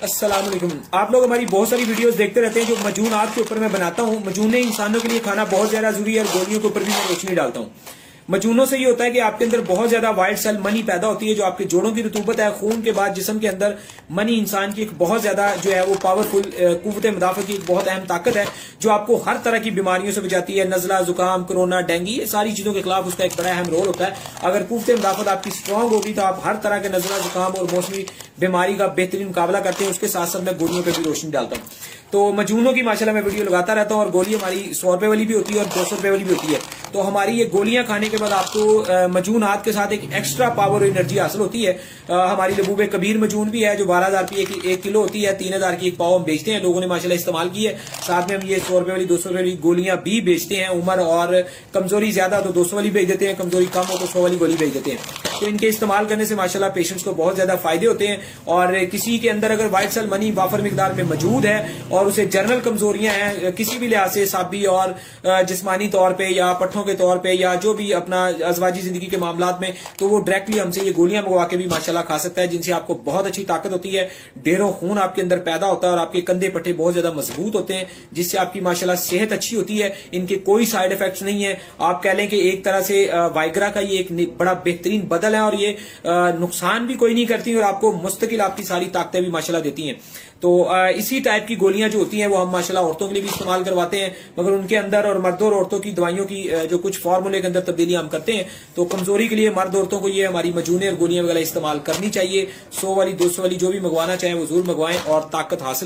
अस्सलाम वालेकुम। आप लोग हमारी बहुत सारी वीडियोस देखते रहते हैं जो मजूनात के ऊपर मैं बनाता हूँ। मजूने इंसानों के लिए खाना बहुत ज्यादा जरूरी है और गोलियों के ऊपर भी मैं रोशनी डालता हूँ। मजूनों से ये होता है कि आपके अंदर बहुत ज्यादा वाइट सेल मनी पैदा होती है, जो आपके जोड़ों की रतूबत है, खून के बाद जिस्म के अंदर मनी इंसान की एक बहुत ज्यादा जो है वो पावरफुल कुव्वत मुदाफा की एक बहुत अहम ताकत है, जो आपको हर तरह की बीमारियों से बचाती है। नजला, जुकाम, कोरोना, डेंगू, ये सारी चीजों के खिलाफ उसका एक बड़ा अहम रोल होता है। अगर कुव्वत मुदाफत आपकी स्ट्रांग होगी तो आप हर तरह के नजला, जुकाम और मौसमी बीमारी का बेहतरीन मुकाबला करते हैं। उसके साथ साथ मैं गोलियों पर भी रोशनी डालता हूँ। तो मजूनों की माशाल्लाह मैं वीडियो लगाता रहता हूँ, और गोली हमारी 100 रुपए वाली भी होती है और 200 रुपए वाली भी होती है। तो हमारी ये गोलियां खाने के बाद आपको मजूनात के साथ एक एक्स्ट्रा पावर और एनर्जी हासिल होती है। हमारी लबूब कबीर मजून भी है जो 12,000 रुपये की 1 किलो होती है, 3,000 की एक पाव हम बेचते हैं। लोगों ने माशाल्लाह इस्तेमाल की है। साथ में हम ये 100 रुपए वाली, 200 रुपए वाली गोलियां भी बेचते हैं। उम्र और कमजोरी ज्यादा तो 200 वाली बेच देते हैं, कमजोरी कम हो तो 100 वाली गोली बेच देते हैं। तो इनके इस्तेमाल करने से माशाल्लाह पेशेंट्स को बहुत ज्यादा फायदे होते हैं। और किसी के अंदर अगर वाइट सेल मनी वाफर मिकदार में मौजूद है और उसे जर्नल कमजोरियां हैं किसी भी लिहाज से, साबी और जिस्मानी तौर पे या पट्ठों के तौर पे या जो भी अपना अजवाजी जिंदगी के मामलात में, तो वो डायरेक्टली हमसे ये गोलियां मंगवा के भी माशाल्लाह खा सकता है, जिनसे आपको बहुत अच्छी ताकत होती है। ढेरों खून आपके अंदर पैदा होता है और आपके कंधे पट्टे बहुत ज्यादा मजबूत होते हैं, जिससे आपकी माशाल्लाह सेहत अच्छी होती है। इनके कोई साइड इफेक्ट्स नहीं है। आप कह लें कि एक तरह से वाइग्रा का ये एक बड़ा बेहतरीन बदल है, और ये नुकसान भी कोई नहीं करती और आपको मुस्तकिल आपकी सारी ताकतें भी माशाल्लाह देती हैं। तो इसी टाइप की गोलियां जो होती हैं वो हम माशाल्लाह औरतों के लिए भी इस्तेमाल करवाते हैं, मगर उनके अंदर और मर्दों और औरतों की दवाइयों की जो कुछ फार्मूले के अंदर तब्दीलियां हम करते हैं। तो कमजोरी के लिए मर्द औरतों को ये हमारी मजूने और गोलियां वगैरह इस्तेमाल करनी चाहिए। 100 वाली, 200 वाली जो भी मंगवाना चाहे वो जरूर मंगवाएं और ताकत हासिल